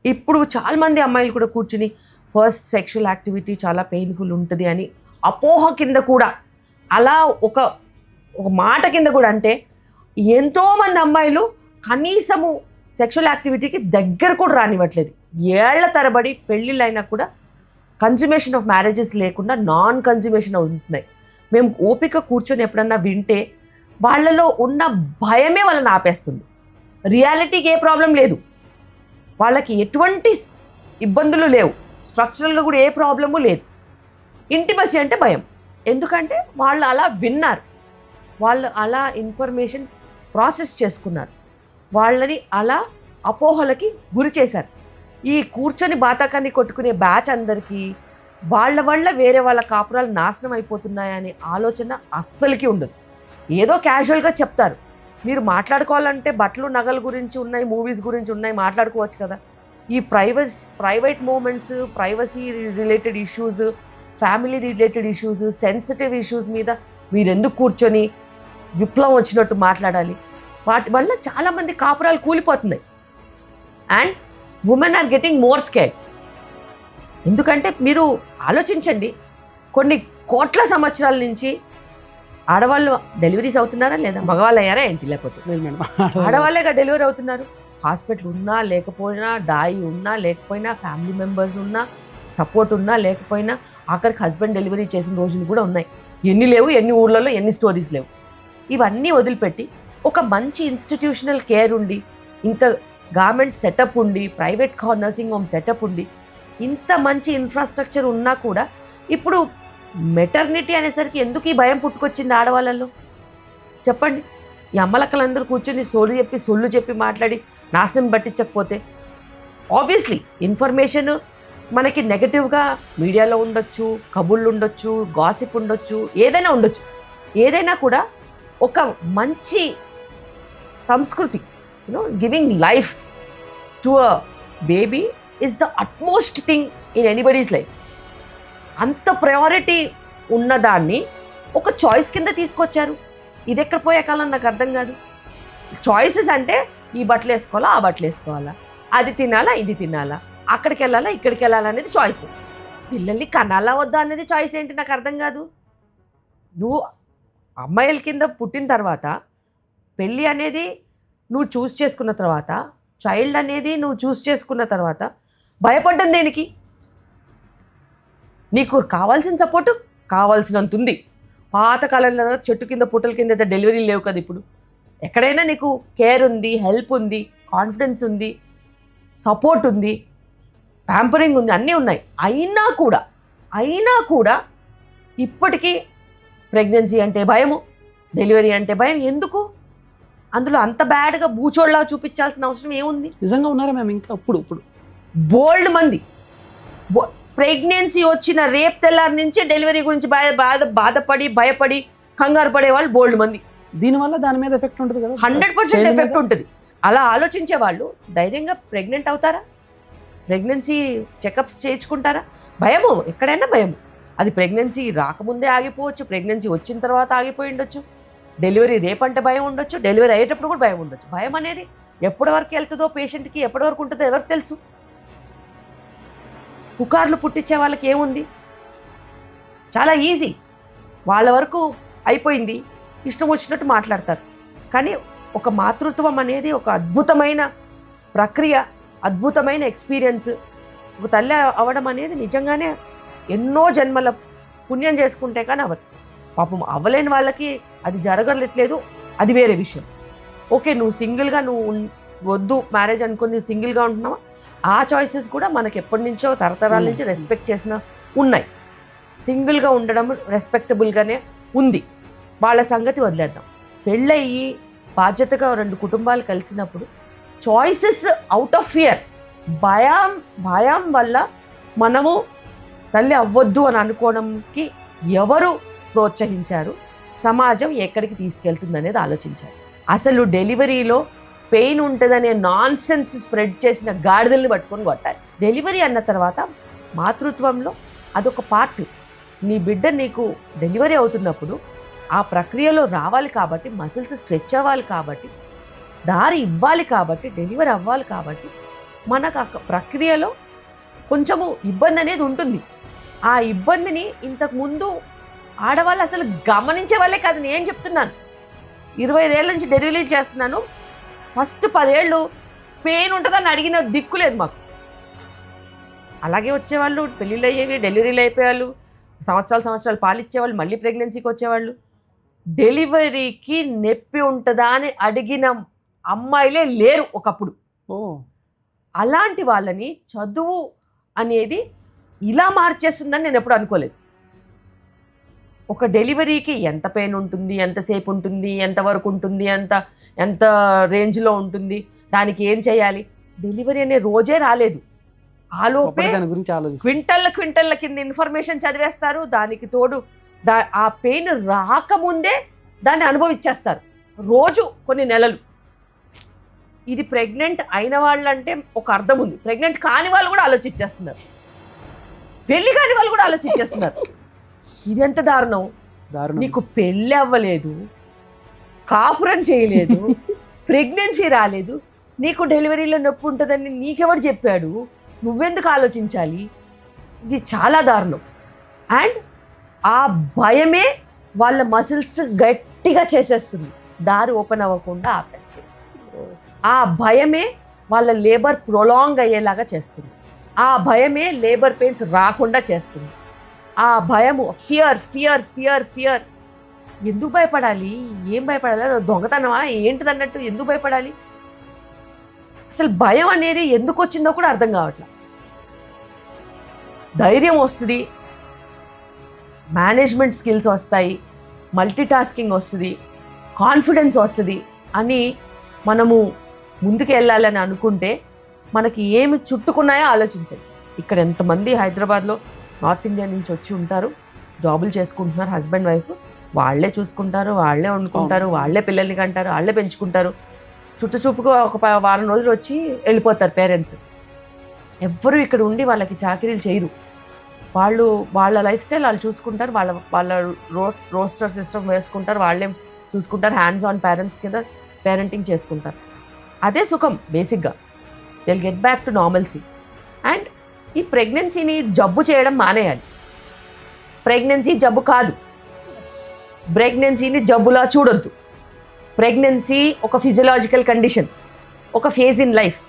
ఇప్పుడు చాలామంది అమ్మాయిలు కూడా కూర్చుని ఫస్ట్ సెక్షువల్ యాక్టివిటీ చాలా పెయిన్ఫుల్ ఉంటుంది అని అపోహ కింద కూడా అలా ఒక ఒక మాట కింద కూడా అంటే ఎంతోమంది అమ్మాయిలు కనీసము సెక్షువల్ యాక్టివిటీకి దగ్గర కూడా రానివ్వట్లేదు. ఏళ్ల తరబడి పెళ్ళిళ్ళు అయినా కూడా కన్జ్యూమేషన్ ఆఫ్ మ్యారేజెస్ లేకుండా నాన్ కన్జ్యూమేషన్ ఉంటున్నాయి. మేము ఓపిక కూర్చొని ఎప్పుడన్నా వింటే వాళ్ళలో ఉన్న భయమే వాళ్ళని ఆపేస్తుంది. రియాలిటీకి ఏ ప్రాబ్లం లేదు, వాళ్ళకి ఎటువంటి ఇబ్బందులు లేవు, స్ట్రక్చరల్గా కూడా ఏ ప్రాబ్లము లేదు. ఇంటిమసీ అంటే భయం. ఎందుకంటే వాళ్ళు అలా విన్నారు, వాళ్ళు అలా ఇన్ఫర్మేషన్ ప్రాసెస్ చేసుకున్నారు, వాళ్ళని అలా అపోహలకి గురి చేశారు. ఈ కూర్చొని బాతాకాన్ని కొట్టుకునే బ్యాచ్ అందరికీ వాళ్ళ వల్ల వేరే వాళ్ళ కాపురాలు నాశనం అయిపోతున్నాయనే ఆలోచన అస్సలకి ఉండదు. ఏదో క్యాజువల్గా చెప్తారు. మీరు మాట్లాడుకోవాలంటే బట్టలు నగల గురించి ఉన్నాయి, మూవీస్ గురించి ఉన్నాయి, మాట్లాడుకోవచ్చు కదా. ఈ private moments, privacy related issues, family related issues, sensitive issues మీద మీరెందుకు కూర్చొని విప్లవం వచ్చినట్టు మాట్లాడాలి? వాటి వల్ల చాలామంది కాపురాలు కూలిపోతున్నాయి. And women are getting more scared. ఎందుకంటే మీరు ఆలోచించండి, కొన్ని కోట్ల సంవత్సరాల నుంచి ఆడవాళ్ళు డెలివరీస్ అవుతున్నారా లేదా? మగవాళ్ళు అయ్యారా ఏంటి? లేకపోతే ఆడవాళ్ళేగా డెలివరీ అవుతున్నారు. హాస్పిటల్ ఉన్నా లేకపోయినా, డాయి ఉన్నా లేకపోయినా, ఫ్యామిలీ మెంబర్స్ ఉన్నా, సపోర్ట్ ఉన్నా లేకపోయినా, ఆఖరికి హస్బెండ్ డెలివరీ చేసిన రోజులు కూడా ఉన్నాయి. ఎన్ని లేవు, ఎన్ని ఊర్లలో ఎన్ని స్టోరీస్ లేవు. ఇవన్నీ వదిలిపెట్టి ఒక మంచి ఇన్స్టిట్యూషనల్ కేర్ ఉండి, ఇంత గవర్నమెంట్ సెటప్ ఉండి, ప్రైవేట్ నర్సింగ్ హోమ్ సెటప్ ఉండి, ఇంత మంచి ఇన్ఫ్రాస్ట్రక్చర్ ఉన్నా కూడా ఇప్పుడు మెటర్నిటీ అనేసరికి ఎందుకు ఈ భయం పుట్టుకొచ్చింది ఆడవాళ్ళల్లో? చెప్పండి. ఈ అమ్మలక్కలందరూ కూర్చొని సొల్లు చెప్పి మాట్లాడి నాశనం పట్టించకపోతే ఆబ్వియస్లీ ఇన్ఫర్మేషన్ మనకి నెగటివ్గా మీడియాలో ఉండొచ్చు, కబుర్లు ఉండొచ్చు, గాసిప్ ఉండొచ్చు, ఏదైనా ఉండొచ్చు. ఏదైనా కూడా ఒక మంచి సంస్కృతి, giving life to a baby is the utmost thing in anybody's life. అంత ప్రయారిటీ ఉన్నదాన్ని ఒక చాయిస్ కింద తీసుకొచ్చారు. ఇది ఎక్కడ పోయే కాలం నాకు అర్థం కాదు. చాయిసెస్ అంటే ఈ బట్టలు వేసుకోవాలా, ఆ బట్టలు వేసుకోవాలా, అది తినాలా, ఇది తినాలా, అక్కడికి వెళ్ళాలా, ఇక్కడికి వెళ్ళాలా అనేది చాయిస్. పిల్లల్ని కనాలా వద్దా అనేది చాయిస్ ఏంటి నాకు అర్థం కాదు. నువ్వు అమ్మాయిల కింద పుట్టిన తర్వాత, పెళ్ళి అనేది నువ్వు చూస్ చేసుకున్న తర్వాత, చైల్డ్ అనేది నువ్వు చూస్ చేసుకున్న తర్వాత భయపడ్డం దేనికి? నీకు కావాల్సిన సపోర్టు కావాల్సినంత ఉంది. పాతకాలంలో చెట్టు కింద పుట్టల కింద అయితే డెలివరీ లేవు కదా. ఇప్పుడు ఎక్కడైనా నీకు కేర్ ఉంది, హెల్ప్ ఉంది, కాన్ఫిడెన్స్ ఉంది, సపోర్ట్ ఉంది, ప్యాంపరింగ్ ఉంది, అన్నీ ఉన్నాయి. అయినా కూడా ఇప్పటికీ ప్రెగ్నెన్సీ అంటే భయము, డెలివరీ అంటే భయం. ఎందుకు? అందులో అంత బ్యాడ్గా బూచోళ్ళలా చూపించాల్సిన అవసరం ఏముంది? నిజంగా ఉన్నారా మ్యామ్? ఇంకా ఇప్పుడు బోల్డ్ మంది ప్రెగ్నెన్సీ వచ్చిన రేపు తెల్లారి నుంచి డెలివరీ గురించి బాధపడి భయపడి కంగారు పడే వాళ్ళు బోల్డ్ మంది. దీనివల్ల దాని మీద ఎఫెక్ట్ ఉంటుంది కదా. 100% ఎఫెక్ట్ ఉంటుంది. అలా ఆలోచించే వాళ్ళు ధైర్యంగా ప్రెగ్నెంట్ అవుతారా? ప్రెగ్నెన్సీ చెకప్స్ చేయించుకుంటారా? భయము, ఎక్కడైనా భయము. అది ప్రెగ్నెన్సీ రాకముందే ఆగిపోవచ్చు, ప్రెగ్నెన్సీ వచ్చిన తర్వాత ఆగిపోయి ఉండొచ్చు, డెలివరీ రేపంటే భయం ఉండొచ్చు, డెలివరీ అయ్యేటప్పుడు కూడా భయం ఉండొచ్చు. భయం అనేది ఎప్పటి వరకు వెళ్తుందో పేషెంట్కి, ఎప్పటి వరకు ఉంటుందో ఎవరికి తెలుసు? పుకార్లు పుట్టించే వాళ్ళకి ఏముంది? చాలా ఈజీ. వాళ్ళ వరకు అయిపోయింది, ఇష్టం వచ్చినట్టు మాట్లాడతారు. కానీ ఒక మాతృత్వం అనేది ఒక అద్భుతమైన ప్రక్రియ, అద్భుతమైన ఎక్స్పీరియన్స్. ఒక తల్లి అవ్వడం అనేది నిజంగానే ఎన్నో జన్మల పుణ్యం చేసుకుంటే కానీ అవ్వదు. పాపం అవ్వలేని వాళ్ళకి అది జరగట్లేదు, అది వేరే విషయం. ఓకే, నువ్వు సింగిల్గా వద్దు మ్యారేజ్ అనుకుని నువ్వు సింగిల్గా ఉంటున్నావా? ఆ చాయిసెస్ కూడా మనకి ఎప్పటి నుంచో తరతరాల నుంచి రెస్పెక్ట్ చేసిన ఉన్నాయి. సింగిల్గా ఉండడం రెస్పెక్టబుల్గానే ఉంది. వాళ్ళ సంగతి వదిలేద్దాం. పెళ్ళయ్యి బాధ్యతగా 2 కుటుంబాలు కలిసినప్పుడు చాయిసెస్ అవుట్ ఆఫ్ ఫియర్, భయం వల్ల మనము తల్లి అవ్వద్దు అని అనుకోవడంకి ఎవరు ప్రోత్సహించారు? సమాజం ఎక్కడికి తీసుకెళ్తుంది అనేది ఆలోచించారు. అసలు డెలివరీలో పెయిన్ ఉంటుందనే నాన్ సెన్స్ స్ప్రెడ్ చేసిన గాడిదల్ని పట్టుకొని కొట్టాలి. డెలివరీ అన్న తర్వాత మాతృత్వంలో అదొక పార్ట్. నీ బిడ్డ నీకు డెలివరీ అవుతున్నప్పుడు ఆ ప్రక్రియలో రావాలి కాబట్టి, మసిల్స్ స్ట్రెచ్ అవ్వాలి కాబట్టి, దారి ఇవ్వాలి కాబట్టి, డెలివరీ అవ్వాలి కాబట్టి మనకు ఆ ప్రక్రియలో కొంచెము ఇబ్బంది అనేది ఉంటుంది. ఆ ఇబ్బందిని ఇంతకుముందు ఆడవాళ్ళు అసలు గమనించే వాళ్ళే కాదు. నేను చెప్తున్నాను, 25 ఏళ్ళ నుంచి డెలివరీ చేస్తున్నాను. ఫస్ట్ 10 ఏళ్ళు పెయిన్ ఉంటుందని అడిగిన దిక్కులేదు మాకు. అలాగే వచ్చేవాళ్ళు, పెళ్ళిళ్ళు అయ్యేవి, డెలివరీలు అయిపోయేవాళ్ళు, సంవత్సరాలు పాలిచ్చేవాళ్ళు, మళ్ళీ ప్రెగ్నెన్సీకి వచ్చేవాళ్ళు. డెలివరీకి నొప్పి ఉంటుందా అని అడిగిన అమ్మాయిలే లేరు ఒకప్పుడు. అలాంటి వాళ్ళని చదువు అనేది ఇలా మార్చేస్తుందని నేను ఎప్పుడు అనుకోలేదు. ఒక డెలివరీకి ఎంత పెయిన్ ఉంటుంది, ఎంతసేపు ఉంటుంది, ఎంతవరకు ఉంటుంది, ఎంత రేంజ్లో ఉంటుంది, దానికి ఏం చేయాలి, డెలివరీ అనే రోజే రాలేదు. ఆలోపే క్వింటల్ల కింద ఇన్ఫర్మేషన్ చదివేస్తారు. దానికి తోడు ఆ పెయిన్ రాకముందే దాన్ని అనుభవించేస్తారు రోజు కొన్ని నెలలు. ఇది ప్రెగ్నెంట్ అయిన వాళ్ళు అంటే ఒక అర్థం ఉంది, ప్రెగ్నెంట్ కాని వాళ్ళు కూడా ఆలోచించేస్తున్నారు, పెళ్లి కాని వాళ్ళు కూడా ఆలోచించేస్తున్నారు. ఇది ఎంత దారుణం. నీకు పెళ్ళి అవ్వలేదు, కాపురం చేయలేదు, ప్రెగ్నెన్సీ రాలేదు, నీకు డెలివరీలో నొప్పి ఉంటుందని నీకెవడు చెప్పాడు, నువ్వెందుకు ఆలోచించాలి? ఇది చాలా దారుణం. అండ్ ఆ భయమే వాళ్ళ మసిల్స్ గట్టిగా చేసేస్తుంది, దారి ఓపెన్ అవ్వకుండా ఆపేస్తుంది. ఆ భయమే వాళ్ళ లేబర్ ప్రొలాంగ్ అయ్యేలాగా చేస్తుంది. ఆ భయమే లేబర్ పెయిన్స్ రాకుండా చేస్తుంది. ఆ భయము ఫియర్ ఫియర్ ఫియర్ ఫియర్. ఎందుకు భయపడాలి? ఏం భయపడాలి? దొంగతనమా ఏంటిది అన్నట్టు ఎందుకు భయపడాలి? అసలు భయం అనేది ఎందుకు వచ్చిందో కూడా అర్థం కావట్లేదు. ధైర్యం వస్తుంది, మేనేజ్మెంట్ స్కిల్స్ వస్తాయి, మల్టీ టాస్కింగ్ వస్తుంది, కాన్ఫిడెన్స్ వస్తుంది అని మనము ముందుకు వెళ్ళాలని అనుకుంటే మనకి ఏమి చుట్టుకున్నాయో ఆలోచించాలి. ఇక్కడ ఎంతమంది హైదరాబాద్లో నార్త్ ఇండియా నుంచి వచ్చి ఉంటారు, జాబులు చేసుకుంటున్నారు, హస్బెండ్ వైఫ్, వాళ్ళే చూసుకుంటారు, వాళ్ళే వండుకుంటారు, వాళ్ళే పిల్లల్ని కంటారు, వాళ్ళే పెంచుకుంటారు. చుట్టుచూపుగా ఒక వారం రోజులు వచ్చి వెళ్ళిపోతారు పేరెంట్స్. ఎవ్వరూ ఇక్కడ ఉండి వాళ్ళకి చాకరీలు చేయరు. వాళ్ళు వాళ్ళ లైఫ్ స్టైల్ వాళ్ళు చూసుకుంటారు, వాళ్ళ రోస్టర్ సిస్టమ్ వేసుకుంటారు, వాళ్ళే చూసుకుంటారు, హ్యాండ్స్ ఆన్ పేరెంట్స్ కింద పేరెంటింగ్ చేసుకుంటారు. అదే సుఖం బేసిక్గా. Will get back to normalcy. And ఈ ప్రెగ్నెన్సీని జబ్బు చేయడం మానేయాలి. ప్రెగ్నెన్సీ జబ్బు కాదు, ప్రెగ్నెన్సీని జబ్బులా చూడొద్దు. ప్రెగ్నెన్సీ ఒక ఫిజియలాజికల్ కండిషన్, ఒక ఫేజ్ ఇన్ లైఫ్.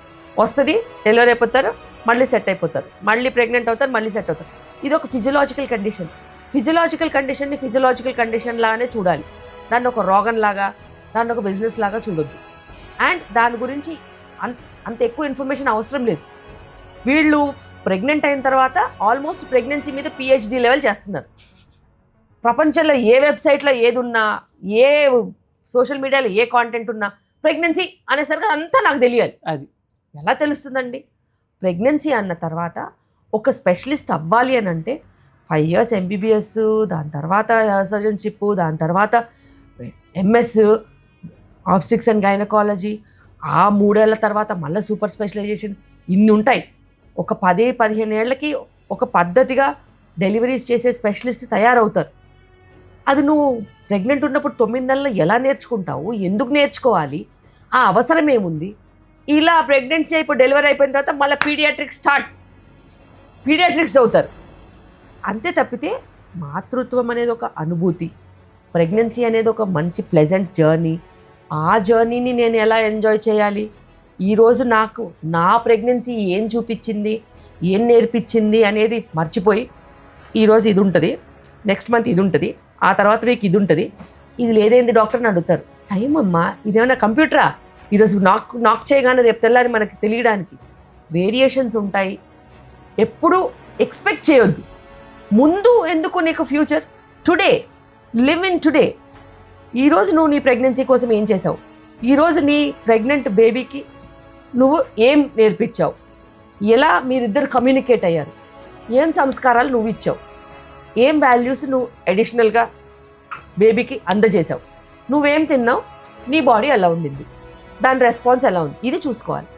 వస్తుంది, డెలివరీ అయిపోతారు, మళ్ళీ సెట్ అయిపోతారు, మళ్ళీ ప్రెగ్నెంట్ అవుతారు, మళ్ళీ సెట్ అవుతారు. ఇది ఒక ఫిజియలాజికల్ కండిషన్. ఫిజియలాజికల్ కండిషన్ని ఫిజియలాజికల్ కండిషన్ లాగానే చూడాలి. దాన్ని ఒక రోగంలాగా, దాన్ని ఒక బిజినెస్ లాగా చూడొద్దు. అండ్ దాని గురించి అంత ఎక్కువ ఇన్ఫర్మేషన్ అవసరం లేదు. వీళ్ళు ప్రెగ్నెంట్ అయిన తర్వాత ఆల్మోస్ట్ ప్రెగ్నెన్సీ మీద PhD లెవెల్ చేస్తున్నారు. ప్రపంచంలో ఏ వెబ్సైట్లో ఏది ఉన్నా, ఏ సోషల్ మీడియాలో ఏ కాంటెంట్ ఉన్నా ప్రెగ్నెన్సీ అనేసరికి అంతా నాకు తెలియాలి. అది ఎలా తెలుస్తుందండి? ప్రెగ్నెన్సీ అన్న తర్వాత ఒక స్పెషలిస్ట్ అవ్వాలి అని అంటే 5 years MBBS, దాని తర్వాత సర్జన్షిప్, దాని తర్వాత MS ఆబ్స్టిక్స్ అండ్ గైనకాలజీ, ఆ 3 ఏళ్ల తర్వాత మళ్ళీ సూపర్ స్పెషలైజేషన్, ఇన్ని ఉంటాయి. ఒక 10-15 ఏళ్ళకి ఒక పద్ధతిగా డెలివరీస్ చేసే స్పెషలిస్ట్ తయారవుతారు. అది నువ్వు ప్రెగ్నెంట్ ఉన్నప్పుడు 9 నెలలు ఎలా నేర్చుకుంటావు? ఎందుకు నేర్చుకోవాలి? ఆ అవసరం ఏముంది? ఇలా ప్రెగ్నెన్సీ అయిపోయి డెలివరీ అయిపోయిన తర్వాత మళ్ళీ పీడియాట్రిక్స్ అవుతారు. అంతే తప్పితే మాతృత్వం అనేది ఒక అనుభూతి, ప్రెగ్నెన్సీ అనేది ఒక మంచి ప్లెజెంట్ జర్నీ. ఆ జర్నీని నేను ఎలా ఎంజాయ్ చేయాలి? ఈరోజు నాకు నా ప్రెగ్నెన్సీ ఏం చూపించింది, ఏం నేర్పించింది అనేది మర్చిపోయి ఈరోజు ఇది ఉంటుంది, నెక్స్ట్ మంత్ ఇది ఉంటుంది, ఆ తర్వాత వీక్ ఇది ఉంటుంది, ఇది లేదేంది డాక్టర్ని అడుగుతారు. టైం అమ్మా, ఇదేమన్నా కంప్యూటరా? ఈరోజు నాక్ చేయగానే రేపు తెల్లారి మనకి తెలియడానికి వేరియేషన్స్ ఉంటాయి. ఎప్పుడూ ఎక్స్పెక్ట్ చేయొద్దు. ముందు ఎందుకు నీకు future? Today, live in today. ఈరోజు నువ్వు నీ ప్రెగ్నెన్సీ కోసం ఏం చేసావు? ఈరోజు నీ ప్రెగ్నెంట్ బేబీకి నువ్వు ఏం నేర్పించావు? ఎలా మీరిద్దరు కమ్యూనికేట్ అయ్యారు? ఏం సంస్కారాలు నువ్వు ఇచ్చావు? ఏం వాల్యూస్ నువ్వు అడిషనల్గా బేబీకి అందజేసావు? నువ్వేం తిన్నావు? నీ బాడీ ఎలా ఉండింది? దాని రెస్పాన్స్ ఎలా ఉంది? ఇది చూసుకోవాలి.